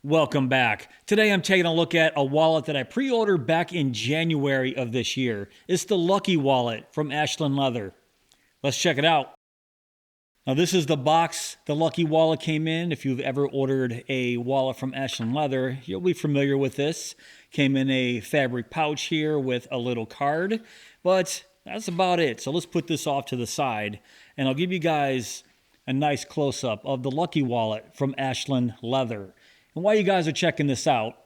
Welcome back. Today I'm taking a look at a wallet that I pre-ordered back in January of this year. It's the Lucky Wallet from Ashland Leather. Let's check it out. Now this is the box the Lucky Wallet came in. If you've ever ordered a wallet from Ashland Leather, you'll be familiar with this. Came in a fabric pouch here with a little card, but that's about it. So let's put this off to the side and I'll give you guys a nice close-up of the Lucky Wallet from Ashland Leather. And while you guys are checking this out,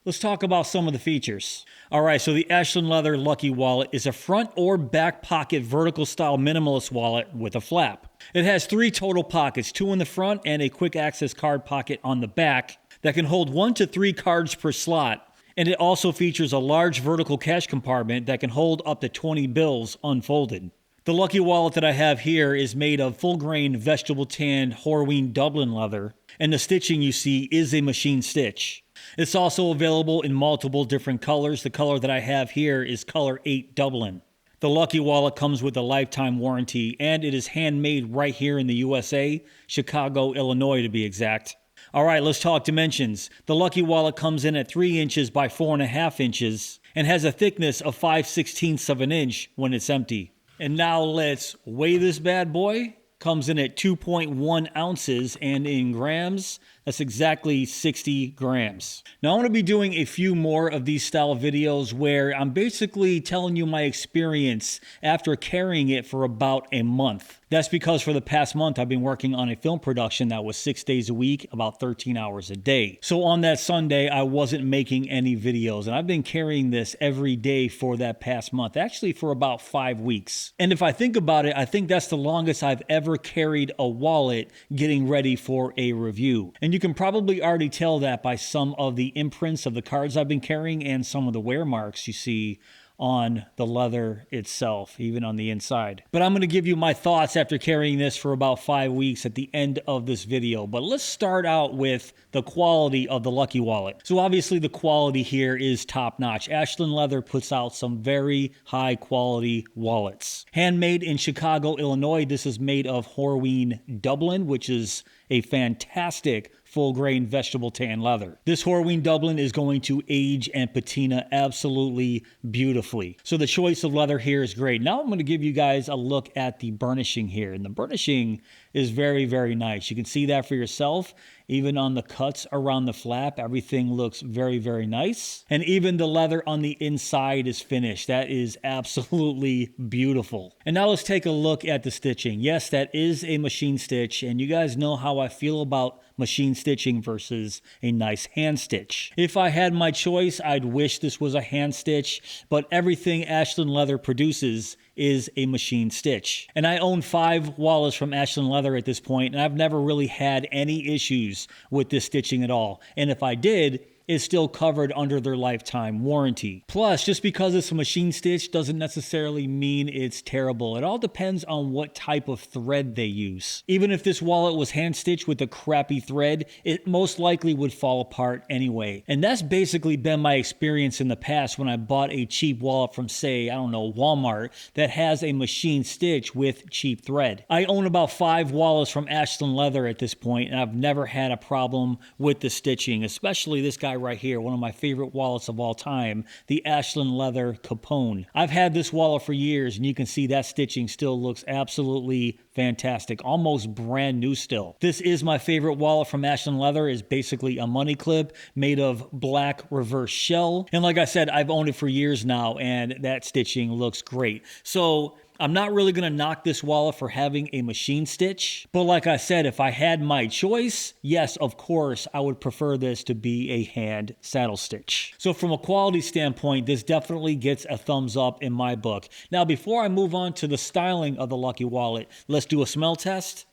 let's talk about some of the features. All right, so the Ashland Leather Lucky Wallet is a front or back pocket vertical style minimalist wallet with a flap. It has 3 total pockets, 2 in the front and a quick access card pocket on the back that can hold 1 to 3 cards per slot. And it also features a large vertical cash compartment that can hold up to 20 bills unfolded. The Lucky Wallet that I have here is made of full grain vegetable tanned Horween Dublin leather, and the stitching you see is a machine stitch. It's also available in multiple different colors. The color that I have here is color 8 Dublin. The Lucky Wallet comes with a lifetime warranty, and it is handmade right here in the USA, Chicago, Illinois to be exact. All right, let's talk dimensions. The Lucky Wallet comes in at 3 inches by 4.5 inches and has a thickness of 5/16 of an inch when it's empty. And now let's weigh this bad boy. Comes in at 2.1 ounces, and in grams, that's exactly 60 grams. Now I'm going to be doing a few more of these style videos where I'm basically telling you my experience after carrying it for about a month. That's because for the past month, I've been working on a film production that was 6 days a week, about 13 hours a day. So on that Sunday, I wasn't making any videos, and I've been carrying this every day for that past month, actually for about 5 weeks. And if I think about it, I think that's the longest I've ever carried a wallet getting ready for a review. And you can probably already tell that by some of the imprints of the cards I've been carrying and some of the wear marks you see on the leather itself, even on the inside. But I'm going to give you my thoughts after carrying this for about 5 weeks at the end of this video. But let's start out with the quality of the Lucky Wallet. So obviously the quality here is top notch. Ashland Leather puts out some very high quality wallets. Handmade in Chicago, Illinois. This is made of Horween Dublin, which is a fantastic full grain vegetable tan leather. This Horween Dublin is going to age and patina absolutely beautifully. So the choice of leather here is great. Now I'm going to give you guys a look at the burnishing here. And the burnishing is very, very nice. You can see that for yourself. Even on the cuts around the flap, everything looks very, very nice. And even the leather on the inside is finished. That is absolutely beautiful. And now let's take a look at the stitching. Yes, that is a machine stitch, and you guys know how I feel about machine stitching versus a nice hand stitch. If I had my choice, I'd wish this was a hand stitch, but everything Ashland Leather produces is a machine stitch. And I own 5 wallets from Ashland Leather at this point, and I've never really had any issues with this stitching at all. And if I did, is still covered under their lifetime warranty. Plus, just because it's a machine stitch doesn't necessarily mean it's terrible. It all depends on what type of thread they use. Even if this wallet was hand stitched with a crappy thread, it most likely would fall apart anyway. And that's basically been my experience in the past when I bought a cheap wallet from, say, I don't know, Walmart that has a machine stitch with cheap thread. I own about 5 wallets from Ashland Leather at this point, and I've never had a problem with the stitching, especially this guy right here, one of my favorite wallets of all time, the Ashland Leather Capone. I've had this wallet for years, and you can see that stitching still looks absolutely fantastic, almost brand new still. This is my favorite wallet from Ashland Leather. Is basically a money clip made of black reverse shell. And like I said, I've owned it for years now, and that stitching looks great. So I'm not really going to knock this wallet for having a machine stitch, but like I said, if I had my choice, yes, of course, I would prefer this to be a hand saddle stitch. So from a quality standpoint, this definitely gets a thumbs up in my book. Now, before I move on to the styling of the Lucky Wallet, let's do a smell test.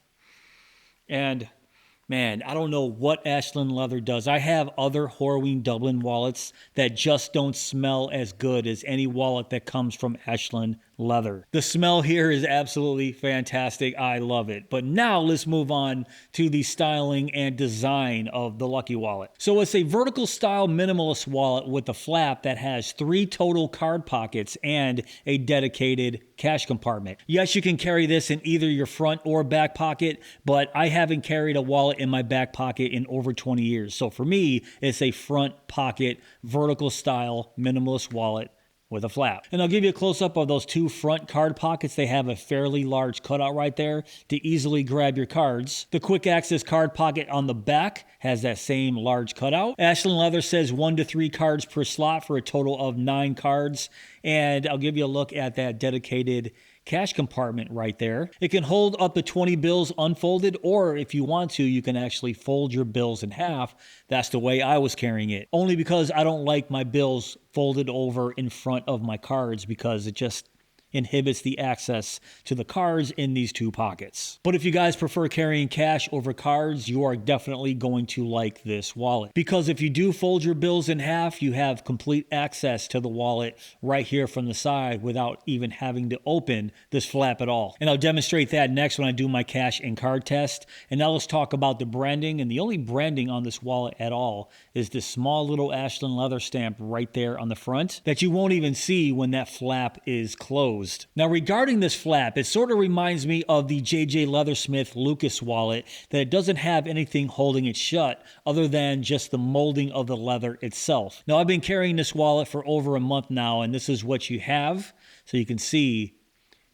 And man, I don't know what Ashland Leather does. I have other Horween Dublin wallets that just don't smell as good as any wallet that comes from Ashland leather. The smell here is absolutely fantastic. I love it. But now let's move on to the styling and design of the Lucky Wallet. So it's a vertical style minimalist wallet with a flap that has 3 total card pockets and a dedicated cash compartment. Yes, you can carry this in either your front or back pocket, but I haven't carried a wallet in my back pocket in over 20 years. So for me, it's a front pocket, vertical style minimalist wallet with a flap. And I'll give you a close-up of those 2 front card pockets. They have a fairly large cutout right there to easily grab your cards. The quick access card pocket on the back has that same large cutout. Ashland Leather says 1 to 3 cards per slot for a total of 9 cards. And I'll give you a look at that dedicated cash compartment right there. It can hold up to 20 bills unfolded, or if you want to, you can actually fold your bills in half. That's the way I was carrying it. Only because I don't like my bills folded over in front of my cards because it just inhibits the access to the cards in these 2 pockets. But if you guys prefer carrying cash over cards, you are definitely going to like this wallet. Because if you do fold your bills in half, you have complete access to the wallet right here from the side without even having to open this flap at all. And I'll demonstrate that next when I do my cash and card test. And now let's talk about the branding. And the only branding on this wallet at all is this small little Ashland Leather stamp right there on the front that you won't even see when that flap is closed. Now regarding this flap, it sort of reminds me of the JJ Leathersmith Lucas wallet, that it doesn't have anything holding it shut other than just the molding of the leather itself. Now I've been carrying this wallet for over a month now, and this is what you have. So you can see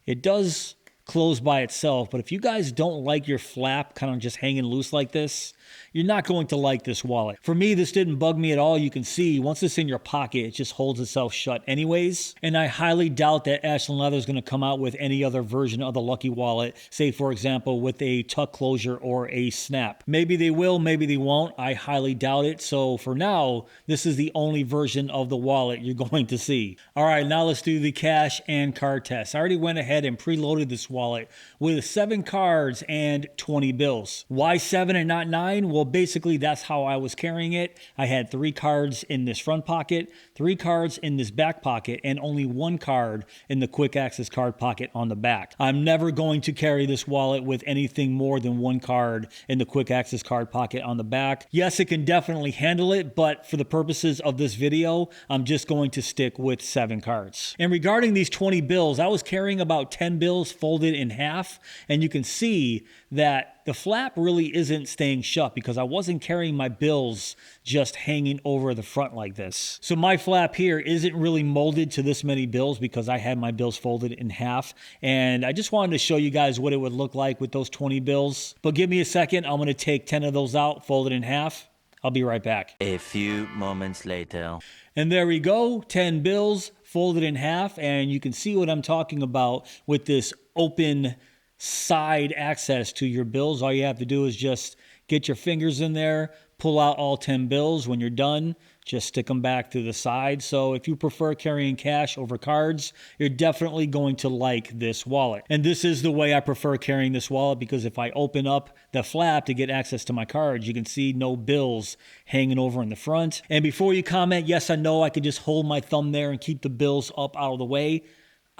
it does close by itself, but if you guys don't like your flap kind of just hanging loose like this, you're not going to like this wallet. For me, this didn't bug me at all. You can see once it's in your pocket, it just holds itself shut anyways. And I highly doubt that Ashland Leather is going to come out with any other version of the Lucky Wallet, say for example with a tuck closure or a snap. Maybe they will, maybe they won't. I highly doubt it. So for now, this is the only version of the wallet you're going to see. All right, now let's do the cash and card test. I already went ahead and preloaded this wallet with 7 cards and 20 bills. Why 7 and not 9? Well, basically that's how I was carrying it. I had 3 cards in this front pocket, 3 cards in this back pocket, and only 1 card in the quick access card pocket on the back. I'm never going to carry this wallet with anything more than 1 card in the quick access card pocket on the back. Yes, it can definitely handle it, but for the purposes of this video, I'm just going to stick with 7 cards. And regarding these 20 bills, I was carrying about 10 bills folded in half, and you can see that the flap really isn't staying shut because I wasn't carrying my bills just hanging over the front like this. So my flap here isn't really molded to this many bills because I had my bills folded in half. And I just wanted to show you guys what it would look like with those 20 bills. But give me a second. I'm going to take 10 of those out, fold it in half. I'll be right back. A few moments later. And there we go, 10 bills folded in half. And you can see what I'm talking about with this open side access to your bills. All you have to do is just get your fingers in there, pull out all 10 bills. When you're done, just stick them back to the side. So if you prefer carrying cash over cards, you're definitely going to like this wallet. And this is the way I prefer carrying this wallet, because if I open up the flap to get access to my cards, you can see no bills hanging over in the front. And before you comment, yes, I know I could just hold my thumb there and keep the bills up out of the way.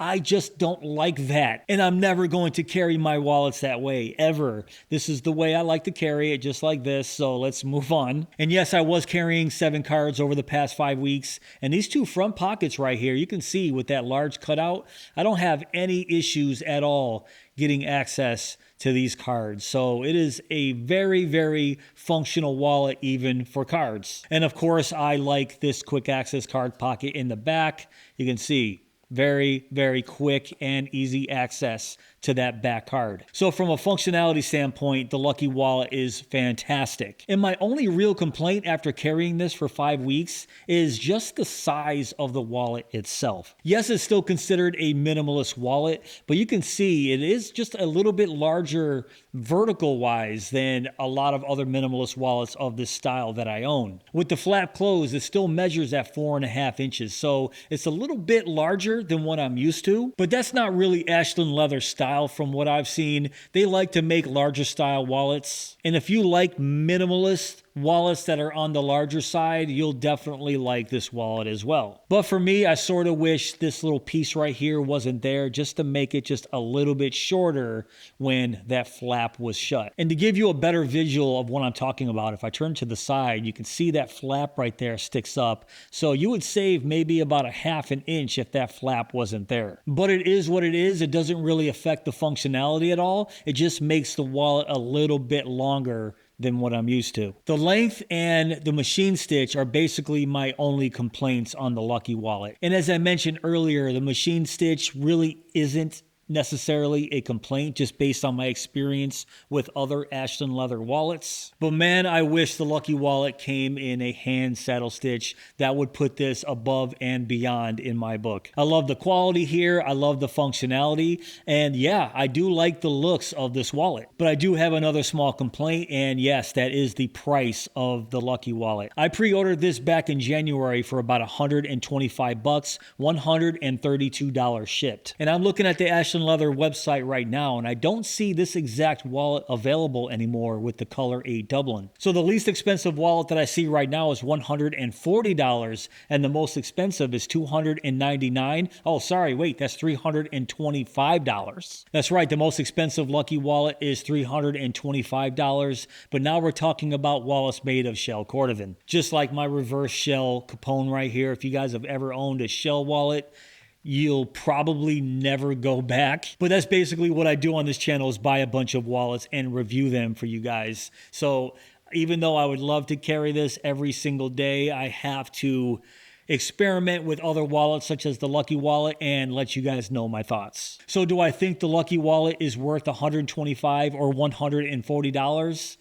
I just don't like that. And I'm never going to carry my wallets that way, ever. This is the way I like to carry it, just like this. So let's move on. And yes, I was carrying 7 cards over the past 5 weeks. And these 2 front pockets right here, you can see with that large cutout, I don't have any issues at all getting access to these cards. So it is a very, very functional wallet even for cards. And of course, I like this quick access card pocket in the back. You can see very, very quick and easy access to that back card. So from a functionality standpoint, the Lucky Wallet is fantastic. And my only real complaint after carrying this for 5 weeks is just the size of the wallet itself. Yes, it's still considered a minimalist wallet, but you can see it is just a little bit larger vertical wise than a lot of other minimalist wallets of this style that I own. With the flap closed, it still measures at 4.5 inches. So it's a little bit larger than what I'm used to, but that's not really Ashland Leather style from what I've seen. They like to make larger style wallets. And if you like minimalist wallets that are on the larger side, you'll definitely like this wallet as well. But for me, I sort of wish this little piece right here wasn't there just to make it just a little bit shorter when that flap was shut. And to give you a better visual of what I'm talking about, if I turn to the side, you can see that flap right there sticks up. So you would save maybe about a half an inch if that flap wasn't there. But it is what it is. It doesn't really affect the functionality at all. It just makes the wallet a little bit longer than what I'm used to. The length and the machine stitch are basically my only complaints on the Lucky Wallet. And as I mentioned earlier, the machine stitch really isn't necessarily a complaint just based on my experience with other Ashland Leather wallets. But man, I wish the Lucky Wallet came in a hand saddle stitch. That would put this above and beyond in my book. I love the quality here. I love the functionality. And yeah, I do like the looks of this wallet. But I do have another small complaint, and yes, that is the price of the Lucky Wallet. I pre-ordered this back in January for about $125, $132 shipped. And I'm looking at the Ashland Leather website right now, and I don't see this exact wallet available anymore with the color 8 Dublin. So the least expensive wallet that I see right now is $140, and the most expensive is $299. Oh, sorry, wait, that's $325. That's right, the most expensive Lucky Wallet is $325, but now we're talking about wallets made of shell cordovan. Just like my reverse shell Capone right here. If you guys have ever owned a shell wallet, you'll probably never go back. But that's basically what I do on this channel, is buy a bunch of wallets and review them for you guys. So even though I would love to carry this every single day, I have to experiment with other wallets such as the Lucky Wallet and let you guys know my thoughts. So do I think the Lucky Wallet is worth $125 or $140?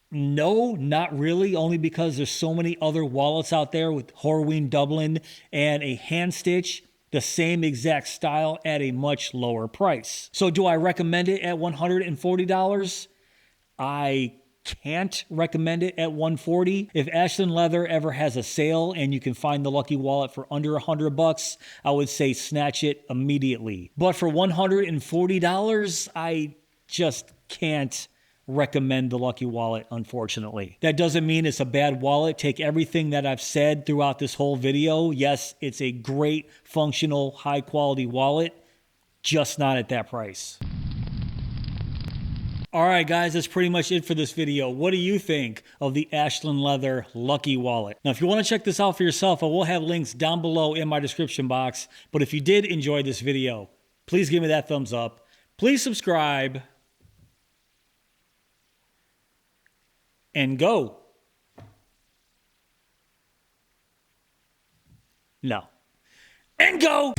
No, not really, only because there's so many other wallets out there with Horween Dublin and a hand stitch, the same exact style at a much lower price. So do I recommend it at $140? I can't recommend it at $140. If Ashland Leather ever has a sale and you can find the Lucky Wallet for under $100, I would say snatch it immediately. But for $140, I just can't recommend the Lucky Wallet, unfortunately. That doesn't mean it's a bad wallet. Take everything that I've said throughout this whole video. Yes, it's a great, functional, high-quality wallet, just not at that price. All right, guys, that's pretty much it for this video. What do you think of the Ashland Leather Lucky Wallet? Now, if you want to check this out for yourself, I will have links down below in my description box. But if you did enjoy this video, please give me that thumbs up. Please subscribe. And go. No. And go!